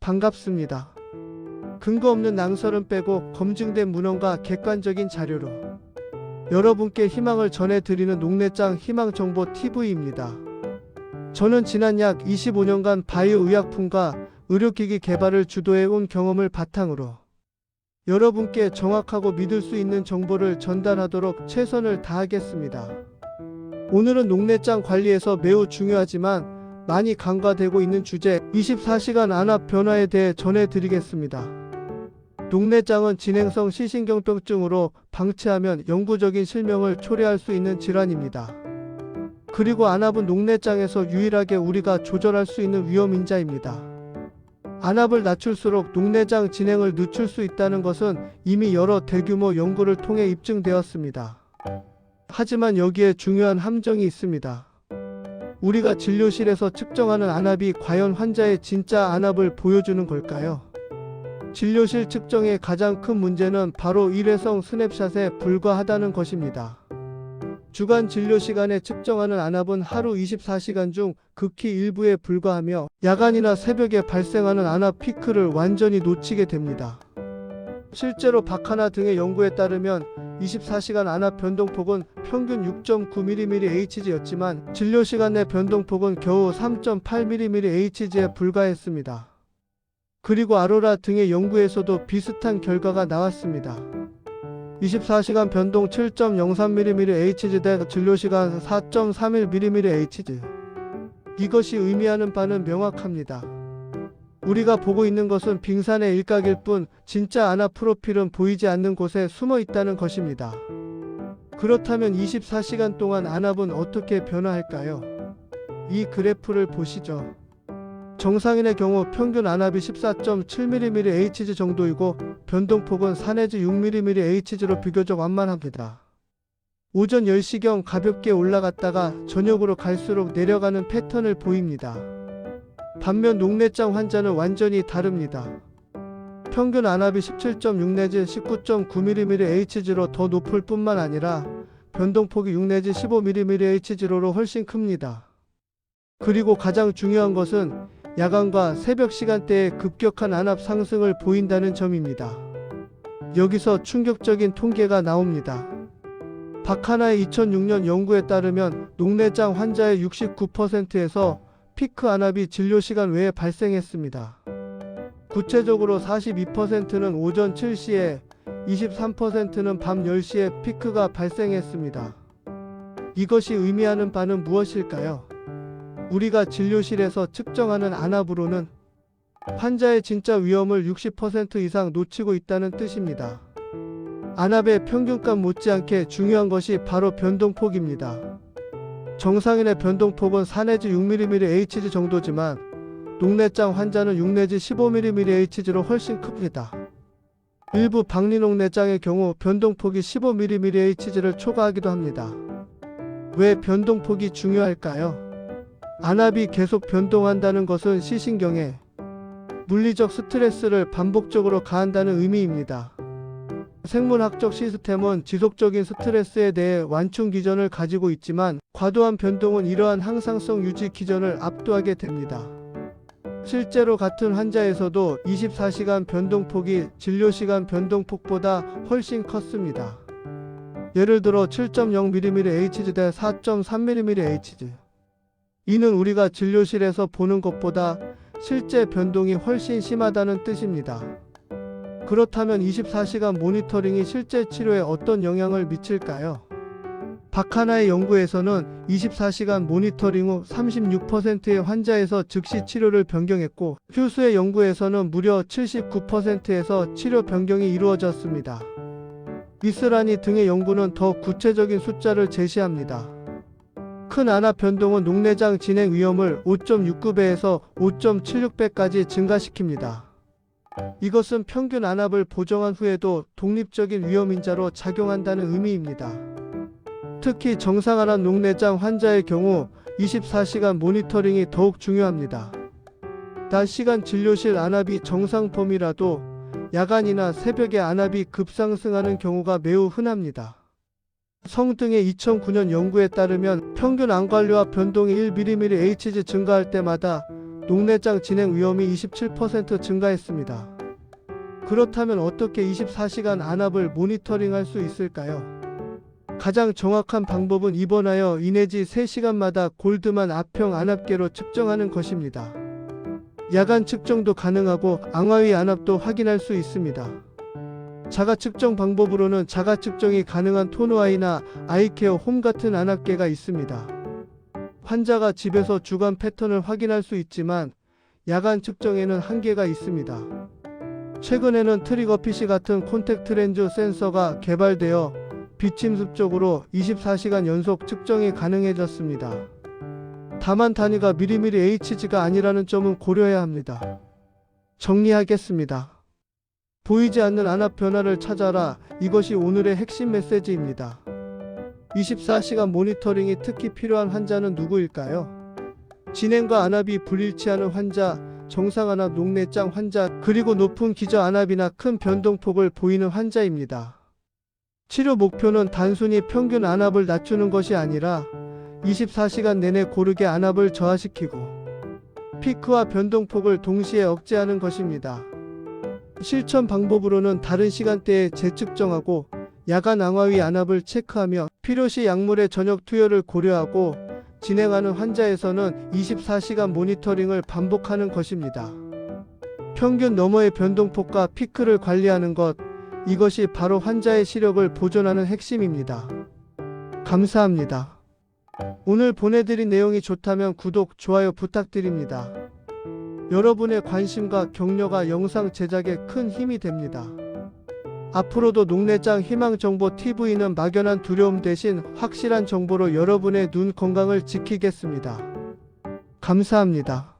반갑습니다. 근거 없는 낭설은 빼고 검증된 문헌과 객관적인 자료로 여러분께 희망을 전해드리는 녹내장 희망정보TV입니다. 저는 지난 약 25년간 바이오 의약품과 의료기기 개발을 주도해온 경험을 바탕으로 여러분께 정확하고 믿을 수 있는 정보를 전달하도록 최선을 다하겠습니다. 오늘은 녹내장 관리에서 매우 중요하지만 많이 간과되고 있는 주제 24시간 안압 변화에 대해 전해드리겠습니다. 녹내장은 진행성 시신경병증으로 방치하면 영구적인 실명을 초래할 수 있는 질환입니다. 그리고 안압은 녹내장에서 유일하게 우리가 조절할 수 있는 위험인자입니다. 안압을 낮출수록 녹내장 진행을 늦출 수 있다는 것은 이미 여러 대규모 연구를 통해 입증되었습니다. 하지만 여기에 중요한 함정이 있습니다. 우리가 진료실에서 측정하는 안압이 과연 환자의 진짜 안압을 보여주는 걸까요? 진료실 측정의 가장 큰 문제는 바로 일회성 스냅샷에 불과하다는 것입니다. 주간 진료 시간에 측정하는 안압은 하루 24시간 중 극히 일부에 불과하며 야간이나 새벽에 발생하는 안압 피크를 완전히 놓치게 됩니다. 실제로 박하나 등의 연구에 따르면 24시간 안압 변동폭은 평균 6.9mmHg였지만 진료시간 내 변동폭은 겨우 3.8mmHg에 불과했습니다. 그리고 아로라 등의 연구에서도 비슷한 결과가 나왔습니다. 24시간 변동 7.03mmHg 대 진료시간 4.31mmHg. 이것이 의미하는 바는 명확합니다. 우리가 보고 있는 것은 빙산의 일각일 뿐 진짜 안압 프로필은 보이지 않는 곳에 숨어 있다는 것입니다. 그렇다면 24시간 동안 안압은 어떻게 변화할까요? 이 그래프를 보시죠. 정상인의 경우 평균 안압이 14.7mmHg 정도이고 변동폭은 4 내지 6mmHg로 비교적 완만합니다. 오전 10시경 가볍게 올라갔다가 저녁으로 갈수록 내려가는 패턴을 보입니다. 반면 녹내장 환자는 완전히 다릅니다. 평균 안압이 17.6 내지 19.9mmHg로 더 높을 뿐만 아니라 변동폭이 6 내지 15mmHg로 훨씬 큽니다. 그리고 가장 중요한 것은 야간과 새벽 시간대에 급격한 안압 상승을 보인다는 점입니다. 여기서 충격적인 통계가 나옵니다. 박하나의 2006년 연구에 따르면 녹내장 환자의 69%에서 피크 안압이 진료시간 외에 발생했습니다. 구체적으로 42%는 오전 7시에, 23%는 밤 10시에 피크가 발생했습니다. 이것이 의미하는 바는 무엇일까요? 우리가 진료실에서 측정하는 안압으로는 환자의 진짜 위험을 60% 이상 놓치고 있다는 뜻입니다. 안압의 평균값 못지않게 중요한 것이 바로 변동폭입니다. 정상인의 변동폭은 4 내지 6mmHg 정도지만 녹내장 환자는 6 내지 15mmHg로 훨씬 큽니다. 일부 박리녹내장의 경우 변동폭이 15mmHg를 초과하기도 합니다. 왜 변동폭이 중요할까요? 안압이 계속 변동한다는 것은 시신경에 물리적 스트레스를 반복적으로 가한다는 의미입니다. 생물학적 시스템은 지속적인 스트레스에 대해 완충 기전을 가지고 있지만 과도한 변동은 이러한 항상성 유지 기전을 압도하게 됩니다. 실제로 같은 환자에서도 24시간 변동폭이 진료시간 변동폭보다 훨씬 컸습니다. 예를 들어 7.0mmHg 대 4.3mmHg. 이는 우리가 진료실에서 보는 것보다 실제 변동이 훨씬 심하다는 뜻입니다. 그렇다면 24시간 모니터링이 실제 치료에 어떤 영향을 미칠까요? 박하나의 연구에서는 24시간 모니터링 후 36%의 환자에서 즉시 치료를 변경했고 휴수의 연구에서는 무려 79%에서 치료 변경이 이루어졌습니다. 미스라니 등의 연구는 더 구체적인 숫자를 제시합니다. 큰 안압 변동은 녹내장 진행 위험을 5.69배에서 5.76배까지 증가시킵니다. 이것은 평균 안압을 보정한 후에도 독립적인 위험인자로 작용한다는 의미입니다. 특히 정상 안압 녹내장 환자의 경우 24시간 모니터링이 더욱 중요합니다. 낮 시간 진료실 안압이 정상 범위라도 야간이나 새벽에 안압이 급상승하는 경우가 매우 흔합니다. 성 등의 2009년 연구에 따르면 평균 안관료와 변동이 1mmHg 증가할 때마다 녹내장 진행 위험이 27% 증가했습니다. 그렇다면 어떻게 24시간 안압을 모니터링할 수 있을까요? 가장 정확한 방법은 입원하여 2 내지 3시간마다 골드만 압형 안압계로 측정하는 것입니다. 야간 측정도 가능하고 앙하위 안압도 확인할 수 있습니다. 자가 측정 방법으로는 자가 측정이 가능한 토너아이나 아이케어 홈 같은 안압계가 있습니다. 환자가 집에서 주간 패턴을 확인할 수 있지만 야간 측정에는 한계가 있습니다. 최근에는 트리거피시 같은 콘택트 렌즈 센서가 개발되어 비침습적으로 24시간 연속 측정이 가능해졌습니다. 다만 단위가 mmHg가 아니라는 점은 고려해야 합니다. 정리하겠습니다. 보이지 않는 안압 변화를 찾아라. 이것이 오늘의 핵심 메시지입니다. 24시간 모니터링이 특히 필요한 환자는 누구일까요? 진행과 안압이 불일치하는 환자, 정상 안압 녹내장 환자, 그리고 높은 기저 안압이나 큰 변동폭을 보이는 환자입니다. 치료 목표는 단순히 평균 안압을 낮추는 것이 아니라 24시간 내내 고르게 안압을 저하시키고 피크와 변동폭을 동시에 억제하는 것입니다. 실천 방법으로는 다른 시간대에 재측정하고 야간 앙하위 안압을 체크하며 필요시 약물의 저녁 투여를 고려하고 진행하는 환자에서는 24시간 모니터링을 반복하는 것입니다. 평균 너머의 변동폭과 피크를 관리하는 것, 이것이 바로 환자의 시력을 보존하는 핵심입니다. 감사합니다. 오늘 보내드린 내용이 좋다면 구독, 좋아요 부탁드립니다. 여러분의 관심과 격려가 영상 제작에 큰 힘이 됩니다. 앞으로도 녹내장 희망정보TV는 막연한 두려움 대신 확실한 정보로 여러분의 눈 건강을 지키겠습니다. 감사합니다.